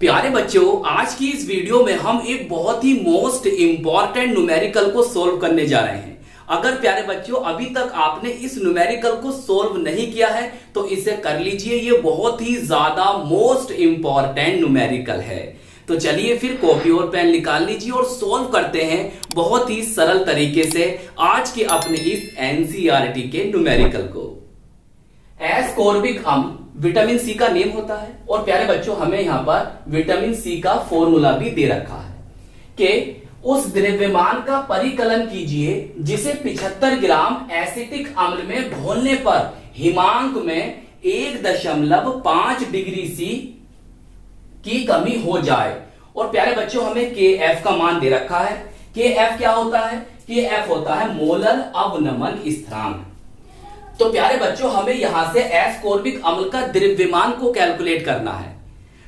प्यारे बच्चों, आज की इस वीडियो में हम एक बहुत ही मोस्ट इंपॉर्टेंट न्यूमेरिकल को सोल्व करने जा रहे हैं। अगर प्यारे बच्चों अभी तक आपने इस न्यूमेरिकल को सोल्व नहीं किया है तो इसे कर लीजिए। ये बहुत ही ज्यादा मोस्ट इंपॉर्टेंट न्यूमेरिकल है। तो चलिए फिर कॉपी और पेन निकाल लीजिए और सोल्व करते हैं बहुत ही सरल तरीके से आज के अपने इस एनसीईआरटी के न्यूमेरिकल को। एस्कॉर्बिक अम्ल विटामिन सी का नेम होता है और प्यारे बच्चों हमें यहां पर विटामिन सी का फॉर्मूला भी दे रखा है कि उस द्रव्यमान का परिकलन कीजिए जिसे 75 ग्राम एसिटिक अम्ल में घोलने पर हिमांक में 1.5 डिग्री सी की कमी हो जाए। और प्यारे बच्चों हमें के एफ का मान दे रखा है। के एफ क्या होता है? के एफ होता है मोलर अवनमन स्थिरांक। तो प्यारे बच्चों हमें यहां से एस्कॉर्बिक अम्ल का द्रव्यमान को कैलकुलेट करना है।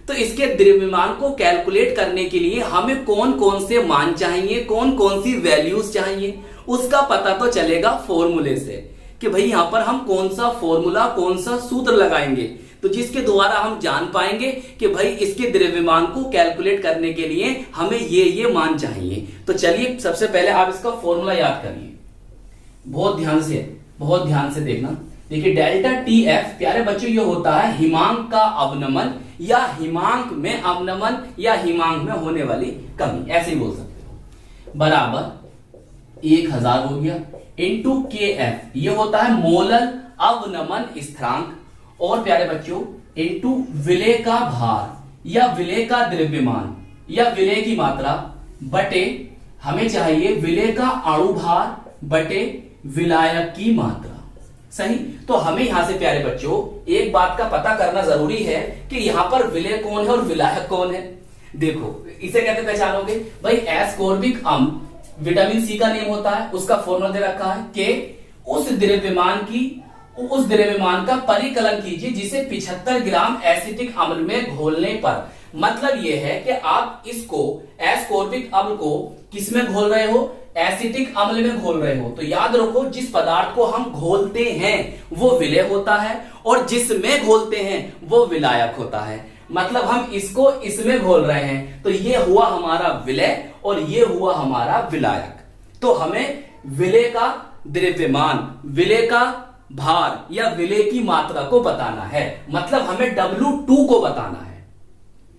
तो इसके द्रव्यमान को कैलकुलेट करने के लिए हमें कौन कौन से मान चाहिए, कौन कौन सी वैल्यूज चाहिए, उसका पता तो चलेगा फॉर्मूले से कि भाई यहां पर हम कौन सा फॉर्मूला, कौन सा सूत्र लगाएंगे तो जिसके द्वारा हम जान पाएंगे कि भाई इसके द्रव्यमान को कैलकुलेट करने के लिए हमें ये मान चाहिए। तो चलिए सबसे पहले आप इसका फॉर्मूला याद करिए, बहुत ध्यान से देखना। देखिए डेल्टा टी एफ प्यारे बच्चों ये होता है हिमांक का अवनमन या हिमांक में अवनमन या हिमांक में होने वाली कमी, ऐसे ही बोल सकते हो, बराबर 1000 हो गया इंटू के एफ ये होता है मोलर अवनमन स्थिरांक और प्यारे बच्चों इंटू विलेय का भार या विलेय का द्रव्यमान या विलेय की मात्रा बटे हमें चाहिए विलेय का अणु भार बटे विलायक की मात्रा। सही। तो हमें यहां से प्यारे बच्चों एक बात का पता करना जरूरी है कि यहां पर विलेय कौन है और विलायक कौन है। देखो इसे कैसे पहचानोगे भाई? एस्कॉर्बिक अम्ल विटामिन सी का नेम होता है, उसका फॉर्मूला दे रखा है कि उस द्रव्यमान का परिकलन कीजिए जिसे 75 ग्राम एसिटिक अम्ल में घोलने पर। मतलब यह है कि आप इसको एस्कॉर्बिक अम्ल को किसमें घोल रहे हो? एसिटिक अम्ल में घोल रहे हो। तो याद रखो जिस पदार्थ को हम घोलते हैं वो विलेय होता है और जिसमें घोलते हैं वो विलायक होता है। मतलब हम इसको इसमें घोल रहे हैं तो ये हुआ हमारा विलेय और ये हुआ हमारा विलायक। तो हमें विलेय का द्रव्यमान, विलेय का भार या विलेय की मात्रा को बताना है। मतलब हमें W2 को बताना है।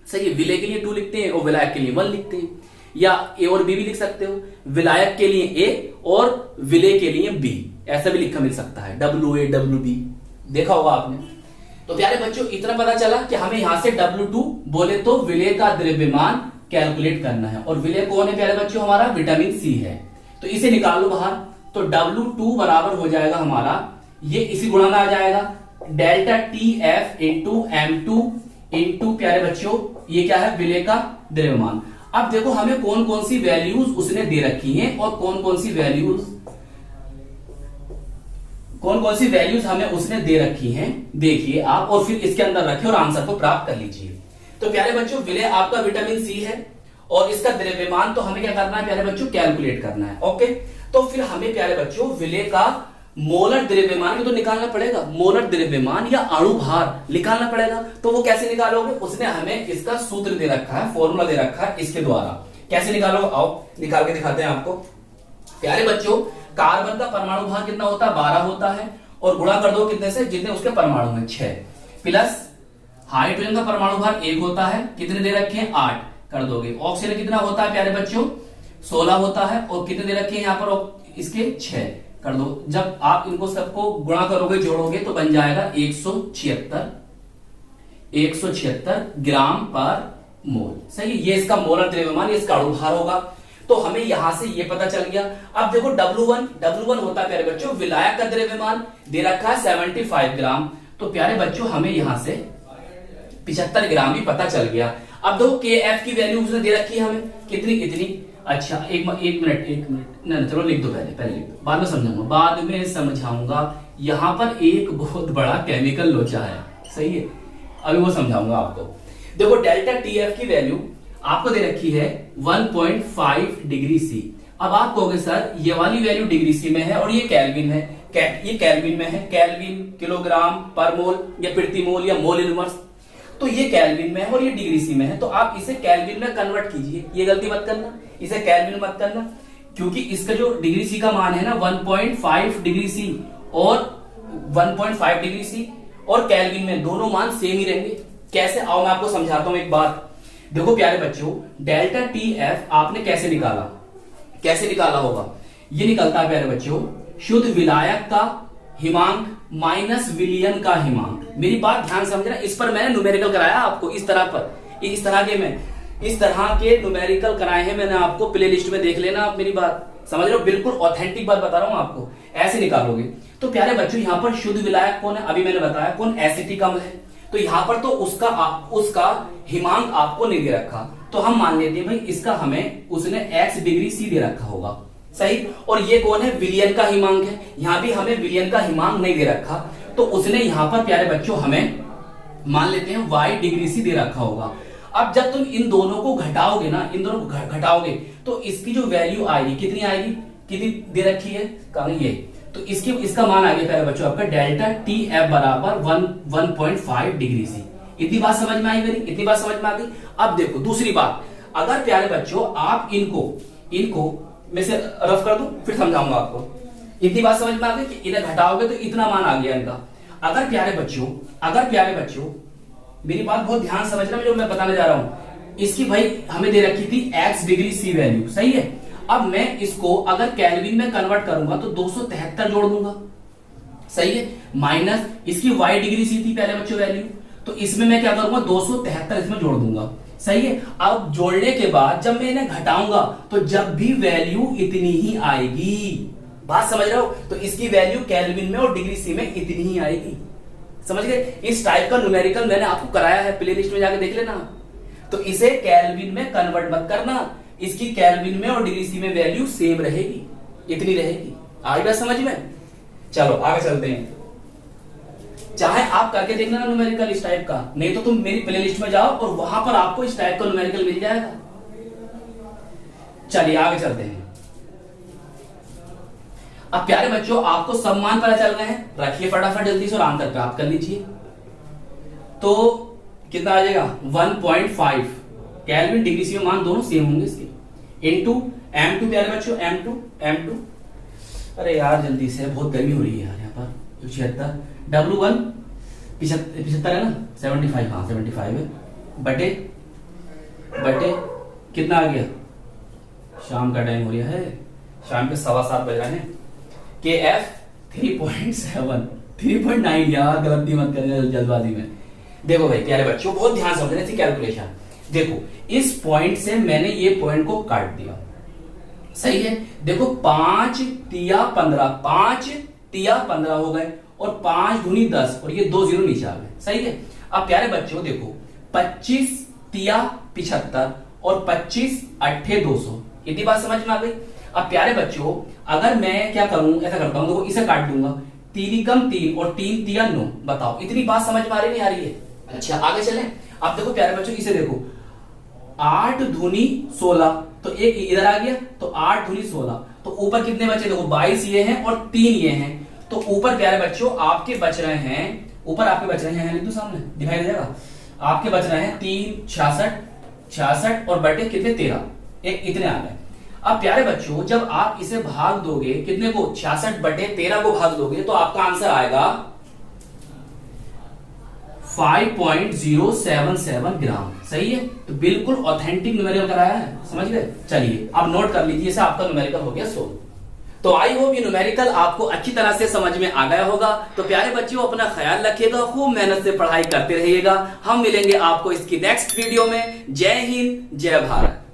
सही है। विलेय के लिए 2 लिखते हैं और विलायक के लिए 1 लिखते हैं, या ए और बी भी लिख सकते हो। विलायक के लिए ए और विलेय के लिए बी, ऐसा भी लिखा मिल सकता है, WA WB देखा होगा आपने। तो प्यारे बच्चों इतना पता चला कि हमें यहां से W2 बोले तो विलेय का द्रव्यमान कैलकुलेट करना है और विलेय कौन है प्यारे बच्चों? हमारा विटामिन सी है। तो इसे निकाल लो बाहर। तो W2 बराबर हो जाएगा हमारा, ये इसी गुणा में आ जाएगा, delta T F into M2 into प्यारे बच्चों ये क्या है? विलेय का द्रव्यमान। अब देखो हमें कौन कौन सी वैल्यूज उसने दे रखी हैं और कौन कौन सी वैल्यूज हमें उसने दे रखी हैं देखिए आप, और फिर इसके अंदर रखें और आंसर को प्राप्त कर लीजिए। तो प्यारे बच्चों विलेय आपका विटामिन सी है और इसका द्रव्यमान तो हमें क्या करना है प्यारे बच्चों? कैलकुलेट करना है। ओके, तो फिर हमें प्यारे बच्चों विलेय का मोलर द्रव्यमान भी तो निकालना पड़ेगा, मोलर द्रव्यमान या अणु भार निकालना पड़ेगा। तो वो कैसे निकालोगे? उसने हमें इसका सूत्र दे रखा है, फॉर्मूला दे रखा है, इसके द्वारा कैसे निकालोगे? आओ निकाल के दिखाते हैं आपको। प्यारे बच्चों कार्बन का परमाणु भार कितना होता है? 12 होता है और गुणा कर दो कितने से? जितने उसके परमाणु हैं 6, प्लस हाइड्रोजन का परमाणु भार 1 होता है, कितने दे रखे हैं? 8 कर दोगे। ऑक्सीजन कितना होता है प्यारे बच्चों? 16 होता है और कितने दे रखे हैं यहाँ पर? इसके 6 कर दो। जब आप इनको सबको गुणा करोगे, जोड़ोगे तो बन जाएगा 176 ग्राम पर मोल। सही है। ये इसका मोलर द्रव्यमान, ये इसका अणु भार होगा। तो हमें यहां से ये पता चल गया। अब देखो W1 होता है प्यारे बच्चों विलायक का द्रव्यमान, दे रखा है 75 ग्राम। तो प्यारे बच्चों हमें यहां से 75 ग्राम भी पता चल गया। अब देखो के एफ की वैल्यू उसने दे रखी है हमें कितनी? इतनी। अच्छा एक मिनट नहीं, चलो लिख दो, पहले लिख दो, बाद में समझाऊंगा। यहां पर एक बहुत बड़ा केमिकल लोचा है। सही है, अभी वो समझाऊंगा आपको। देखो डेल्टा टी एफ की वैल्यू आपको दे रखी है 1.5 डिग्री सी। अब आप कहोगे सर ये वाली वैल्यू डिग्री सी में है और ये केल्विन है, ये केल्विन में है, केल्विन किलोग्राम पर मोल या प्रति मोल या मोल इनवर्स। तो ये केल्विन में है और ये डिग्री सी में है, तो आप इसे केल्विन में कन्वर्ट कीजिए। ये गलती मत करना, इसे केल्विन मत करना, क्योंकि इसका जो डिग्री सी का मान है ना 1.5 डिग्री सी और 1.5 डिग्री सी और केल्विन में दोनों मान सेम ही रहेंगे। कैसे, आओ मैं आपको समझाता हूं एक बात। देखो प्यारे बच्चों, डेल्टा टी एफ आपने कैसे निकाला, कैसे निकाला होगा? ये निकलता है प्यारे बच्चों शुद्ध विलायक का हिमांक माइनस विलयन का हिमांक। मेरी बात ध्यान समझना, इस पर मैंने न्यूमेरिकल कराया आपको, इस तरह पर, इस तरह के न्यूमेरिकल कराए हैं मैंने आपको, प्ले लिस्ट में देख लेना आप। मेरी बात समझ रहे हो, बिल्कुल ऑथेंटिक बात बता रहा हूं आपको, ऐसे निकालोगे। तो प्यारे बच्चों यहाँ पर शुद्ध विलायक कौन है? अभी मैंने बताया कौन, एसिटिक अम्ल है। तो यहाँ पर तो उसका हिमांक आपको नहीं दे रखा, तो हम मान लेते हैं भाई इसका हमें उसने x डिग्री सी दे रखा होगा, सही। और ये कौन है? विलयन का हिमांक है। यहाँ भी हमें विलयन का हिमांक नहीं दे रखा, तो उसने यहाँ पर प्यारे बच्चों हमें मान लेते हैं y डिग्री सी दे रखा होगा। अब जब तुम इन दोनों को घटाओगे ना, इन दोनों को घटाओगे तो इसकी जो वैल्यू आएगी कितनी आएगी? कितनी दे रखी है? कहा ये, तो इसका मान आ गया प्यारे बच्चों आपका डेल्टा टी एफ बराबर 1.5 डिग्री सी। इतनी बात समझ में आई मेरी? इतनी बात समझ में आ गई। अब देखो दूसरी बात, अगर प्यारे बच्चों आप इनको मैं से रफ कर दूं फिर समझाऊंगा आपको। इतनी बात समझ में आ गई कि इन्हें घटाओगे तो इतना मान आ गया इनका। अगर प्यारे बच्चों मेरी बात बहुत ध्यान समझना, जो मैं बताने जा रहा हूं, इसकी भाई हमें दे रखी थी x डिग्री सी वैल्यू, सही है। अब मैं इसको अगर केल्विन में कन्वर्ट करूंगा तो 273 जोड़ दूंगा, सही है, माइनस इसकी y डिग्री सी थी पहले बच्चों वैल्यू, तो इसमें मैं क्या करूंगा 273 इसमें जोड़ दूंगा, सही है। अब जोड़ने के बाद जब मैं इन्हें घटाऊंगा तो जब भी वैल्यू इतनी ही आएगी, बात समझ रहे हो? तो इसकी वैल्यू केल्विन में और डिग्री सी में इतनी ही आएगी, समझ गए? इस टाइप का न्यूमेरिकल मैंने आपको कराया है, प्ले लिस्ट में जाके देख लेना। तो इसे केल्विन में कन्वर्ट मत करना, इसकी केल्विन में और डिग्री सी में वैल्यू सेम रहेगी, इतनी रहेगी। आई बात समझ में? चलो आगे चलते हैं। चाहे आप करके देखना ना न्यूमेरिकल इस टाइप का, नहीं तो तुम मेरी प्ले लिस्ट में जाओ और वहां पर आपको इस टाइप का न्यूमेरिकल मिल जाएगा। चलिए आगे चलते हैं। अब प्यारे बच्चों आपको सब मान पता चल गए हैं, रखिए फटाफट जल्दी से और आंसर प्राप्त कर लीजिए। तो कितना आ जाएगा? 1.5 केल्विन डिग्री सी में मान दोनों सेम होंगे इसके, इनटू m2 प्यारे बच्चों m2। अरे यार जल्दी से, बहुत गर्मी हो रही है यार यहाँ पर। 76 W1 75 है ना, 75, हाँ 75 है, बटे कितना आ गया? शाम का टाइम हो रहा है, शाम के 7:15 बज रहे हैं। KF 3.9 यार, गलती मत करना जल्दबाजी में। देखो भाई प्यारे बच्चों बहुत ध्यान समझना इसकी कैलकुलेशन। देखो इस पॉइंट से मैंने ये पॉइंट को काट दिया, सही है। देखो 5 तिया 15, 5 तिया 15 हो गए और 5 दूनी 10 और ये 2 0 नीचे आ गए, सही है। अब प्यारे बच्चों देखो 25 तिया 75 और 25 8 200, इतनी बात समझ में आ गई। अब प्यारे बच्चों अगर मैं क्या करूं, ऐसा करता हूं, देखो इसे काट दूंगा, 3 कम 3 और 3 तिया 9, बताओ इतनी बात समझ में आ रही नहीं आ रही है? अच्छा आगे चलें। अब देखो प्यारे बच्चों इसे देखो, 8 दूनी 16, तो एक इधर आ गया, तो 8 दूनी 16, तो ऊपर कितने बचे? देखो 22 ये हैं और 3 ये हैं, तो ऊपर प्यारे बच्चों आपके बच रहे हैं, ऊपर आपके बच रहे हैं, लिख दो सामने दिखाई दे जाएगा, आपके बच रहे हैं 3 66 और बटे कितने 13, एक इतने आ गए। अब प्यारे बच्चों जब आप इसे भाग दोगे कितने को, 66 बटे 13 को भाग दोगे तो आपका आंसर आएगा 5.077 ग्राम, सही है। तो बिल्कुल ऑथेंटिक न्यूमेरिकल कराया है, समझ गए? चलिए अब नोट कर लीजिए, इसे आपका न्यूमेरिकल हो गया सोल्व। तो आई होप ये न्यूमेरिकल आपको अच्छी तरह से समझ में आ गया होगा। तो प्यारे बच्चों अपना ख्याल रखिएगा, खूब मेहनत से पढ़ाई करते रहिएगा। हम मिलेंगे आपको इसकी नेक्स्ट वीडियो में। जय हिंद, जय भारत।